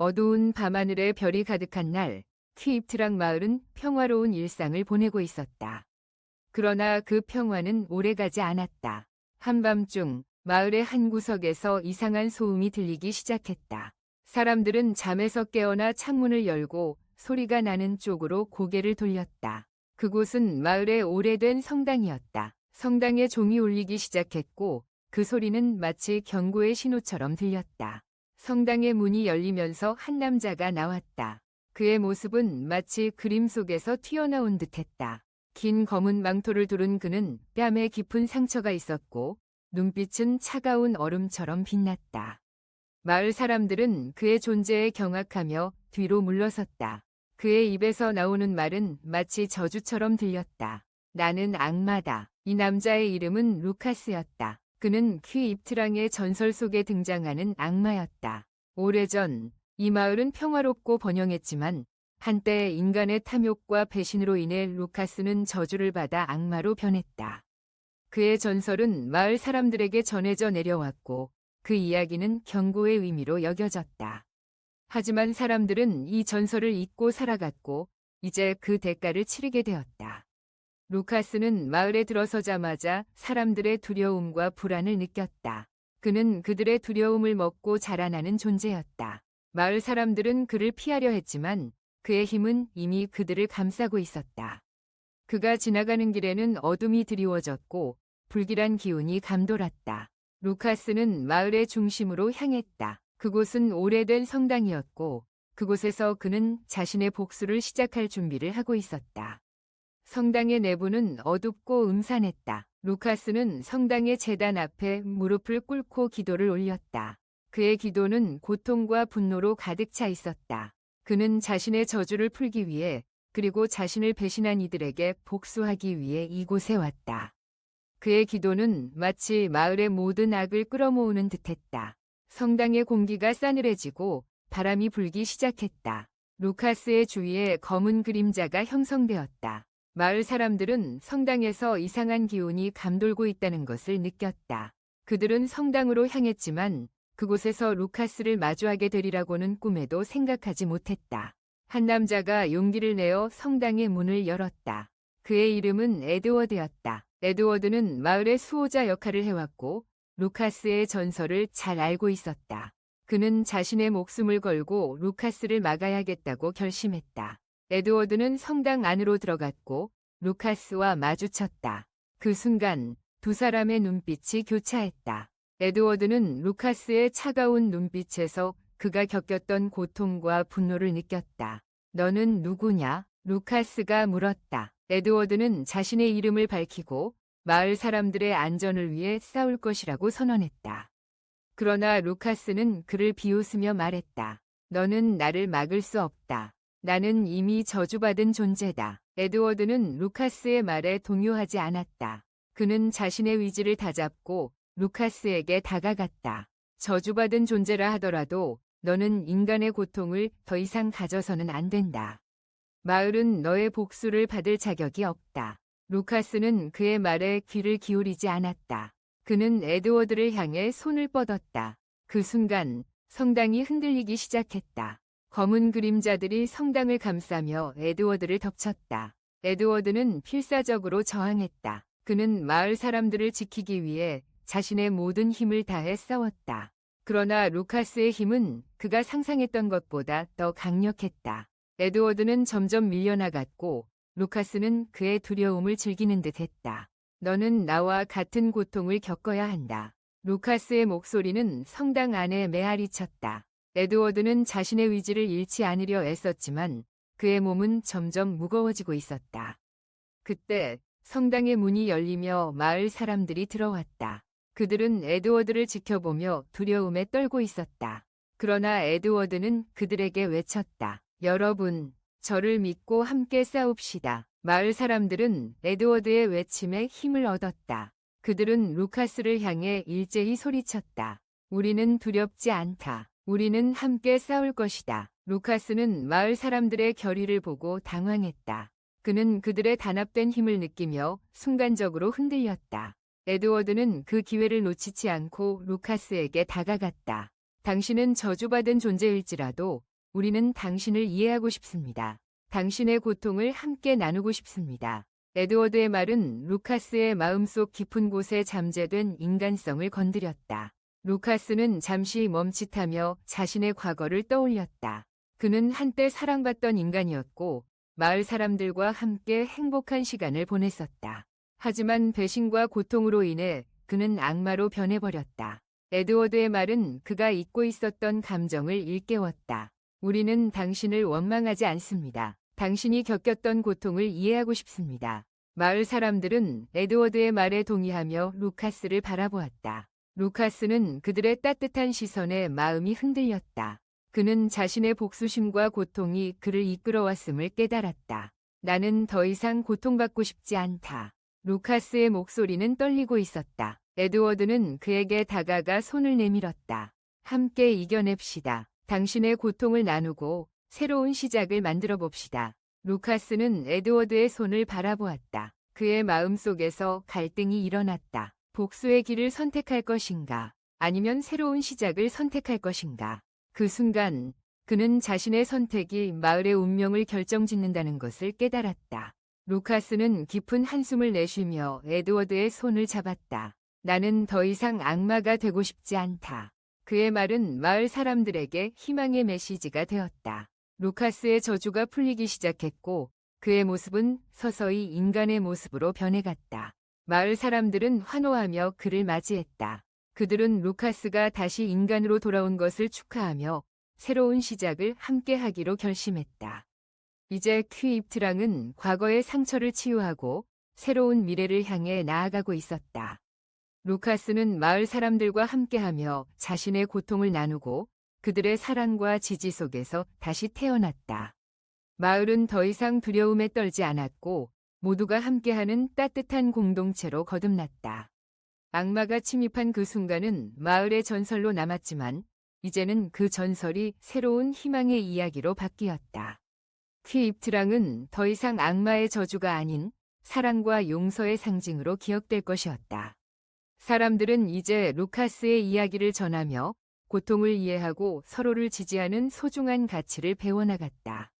어두운 밤하늘에 별이 가득한 날, 퀴입트락 마을은 평화로운 일상을 보내고 있었다. 그러나 그 평화는 오래가지 않았다. 한밤중 마을의 한 구석에서 이상한 소음이 들리기 시작했다. 사람들은 잠에서 깨어나 창문을 열고 소리가 나는 쪽으로 고개를 돌렸다. 그곳은 마을의 오래된 성당이었다. 성당에 종이 울리기 시작했고 그 소리는 마치 경고의 신호처럼 들렸다. 성당의 문이 열리면서 한 남자가 나왔다. 그의 모습은 마치 그림 속에서 튀어나온 듯했다. 긴 검은 망토를 두른 그는 뺨에 깊은 상처가 있었고 눈빛은 차가운 얼음처럼 빛났다. 마을 사람들은 그의 존재에 경악하며 뒤로 물러섰다. 그의 입에서 나오는 말은 마치 저주처럼 들렸다. 나는 악마다. 이 남자의 이름은 루카스였다. 그는 퀴입트랑의 전설 속에 등장하는 악마였다. 오래전 이 마을은 평화롭고 번영했지만 한때 인간의 탐욕과 배신으로 인해 루카스는 저주를 받아 악마로 변했다. 그의 전설은 마을 사람들에게 전해져 내려왔고 그 이야기는 경고의 의미로 여겨졌다. 하지만 사람들은 이 전설을 잊고 살아갔고 이제 그 대가를 치르게 되었다. 루카스는 마을에 들어서자마자 사람들의 두려움과 불안을 느꼈다. 그는 그들의 두려움을 먹고 자라나는 존재였다. 마을 사람들은 그를 피하려 했지만 그의 힘은 이미 그들을 감싸고 있었다. 그가 지나가는 길에는 어둠이 드리워졌고 불길한 기운이 감돌았다. 루카스는 마을의 중심으로 향했다. 그곳은 오래된 성당이었고 그곳에서 그는 자신의 복수를 시작할 준비를 하고 있었다. 성당의 내부는 어둡고 음산했다. 루카스는 성당의 제단 앞에 무릎을 꿇고 기도를 올렸다. 그의 기도는 고통과 분노로 가득 차 있었다. 그는 자신의 저주를 풀기 위해 그리고 자신을 배신한 이들에게 복수하기 위해 이곳에 왔다. 그의 기도는 마치 마을의 모든 악을 끌어모으는 듯했다. 성당의 공기가 싸늘해지고 바람이 불기 시작했다. 루카스의 주위에 검은 그림자가 형성되었다. 마을 사람들은 성당에서 이상한 기운이 감돌고 있다는 것을 느꼈다. 그들은 성당으로 향했지만 그곳에서 루카스를 마주하게 되리라고는 꿈에도 생각하지 못했다. 한 남자가 용기를 내어 성당의 문을 열었다. 그의 이름은 에드워드였다. 에드워드는 마을의 수호자 역할을 해왔고 루카스의 전설을 잘 알고 있었다. 그는 자신의 목숨을 걸고 루카스를 막아야겠다고 결심했다. 에드워드는 성당 안으로 들어갔고 루카스와 마주쳤다. 그 순간 두 사람의 눈빛이 교차했다. 에드워드는 루카스의 차가운 눈빛에서 그가 겪었던 고통과 분노를 느꼈다. 너는 누구냐? 루카스가 물었다. 에드워드는 자신의 이름을 밝히고 마을 사람들의 안전을 위해 싸울 것이라고 선언했다. 그러나 루카스는 그를 비웃으며 말했다. 너는 나를 막을 수 없다. 나는 이미 저주받은 존재다. 에드워드는 루카스의 말에 동요하지 않았다. 그는 자신의 의지를 다잡고 루카스에게 다가갔다. 저주받은 존재라 하더라도 너는 인간의 고통을 더 이상 가져서는 안 된다. 마을은 너의 복수를 받을 자격이 없다. 루카스는 그의 말에 귀를 기울이지 않았다. 그는 에드워드를 향해 손을 뻗었다. 그 순간 성당이 흔들리기 시작했다. 검은 그림자들이 성당을 감싸며 에드워드를 덮쳤다. 에드워드는 필사적으로 저항했다. 그는 마을 사람들을 지키기 위해 자신의 모든 힘을 다해 싸웠다. 그러나 루카스의 힘은 그가 상상했던 것보다 더 강력했다. 에드워드는 점점 밀려나갔고 루카스는 그의 두려움을 즐기는 듯 했다. 너는 나와 같은 고통을 겪어야 한다. 루카스의 목소리는 성당 안에 메아리쳤다. 에드워드는 자신의 의지를 잃지 않으려 애썼지만 그의 몸은 점점 무거워지고 있었다. 그때 성당의 문이 열리며 마을 사람들이 들어왔다. 그들은 에드워드를 지켜보며 두려움에 떨고 있었다. 그러나 에드워드는 그들에게 외쳤다. 여러분, 저를 믿고 함께 싸웁시다. 마을 사람들은 에드워드의 외침에 힘을 얻었다. 그들은 루카스를 향해 일제히 소리쳤다. 우리는 두렵지 않다. 우리는 함께 싸울 것이다. 루카스는 마을 사람들의 결의를 보고 당황했다. 그는 그들의 단합된 힘을 느끼며 순간적으로 흔들렸다. 에드워드는 그 기회를 놓치지 않고 루카스에게 다가갔다. 당신은 저주받은 존재일지라도 우리는 당신을 이해하고 싶습니다. 당신의 고통을 함께 나누고 싶습니다. 에드워드의 말은 루카스의 마음속 깊은 곳에 잠재된 인간성을 건드렸다. 루카스는 잠시 멈칫하며 자신의 과거를 떠올렸다. 그는 한때 사랑받던 인간이었고 마을 사람들과 함께 행복한 시간을 보냈었다. 하지만 배신과 고통으로 인해 그는 악마로 변해버렸다. 에드워드의 말은 그가 잊고 있었던 감정을 일깨웠다. 우리는 당신을 원망하지 않습니다. 당신이 겪었던 고통을 이해하고 싶습니다. 마을 사람들은 에드워드의 말에 동의하며 루카스를 바라보았다. 루카스는 그들의 따뜻한 시선에 마음이 흔들렸다. 그는 자신의 복수심과 고통이 그를 이끌어왔음을 깨달았다. 나는 더 이상 고통받고 싶지 않다. 루카스의 목소리는 떨리고 있었다. 에드워드는 그에게 다가가 손을 내밀었다. 함께 이겨냅시다. 당신의 고통을 나누고 새로운 시작을 만들어 봅시다. 루카스는 에드워드의 손을 바라보았다. 그의 마음속에서 갈등이 일어났다. 복수의 길을 선택할 것인가? 아니면 새로운 시작을 선택할 것인가? 그 순간 그는 자신의 선택이 마을의 운명을 결정짓는다는 것을 깨달았다. 루카스는 깊은 한숨을 내쉬며 에드워드의 손을 잡았다. 나는 더 이상 악마가 되고 싶지 않다. 그의 말은 마을 사람들에게 희망의 메시지가 되었다. 루카스의 저주가 풀리기 시작했고 그의 모습은 서서히 인간의 모습으로 변해갔다. 마을 사람들은 환호하며 그를 맞이했다. 그들은 루카스가 다시 인간으로 돌아온 것을 축하하며 새로운 시작을 함께 하기로 결심했다. 이제 퀴입트랑은 과거의 상처를 치유하고 새로운 미래를 향해 나아가고 있었다. 루카스는 마을 사람들과 함께하며 자신의 고통을 나누고 그들의 사랑과 지지 속에서 다시 태어났다. 마을은 더 이상 두려움에 떨지 않았고 모두가 함께하는 따뜻한 공동체로 거듭났다. 악마가 침입한 그 순간은 마을의 전설로 남았지만 이제는 그 전설이 새로운 희망의 이야기로 바뀌었다. 퀴입트랑은 더 이상 악마의 저주가 아닌 사랑과 용서의 상징으로 기억될 것이었다. 사람들은 이제 루카스의 이야기를 전하며 고통을 이해하고 서로를 지지하는 소중한 가치를 배워나갔다.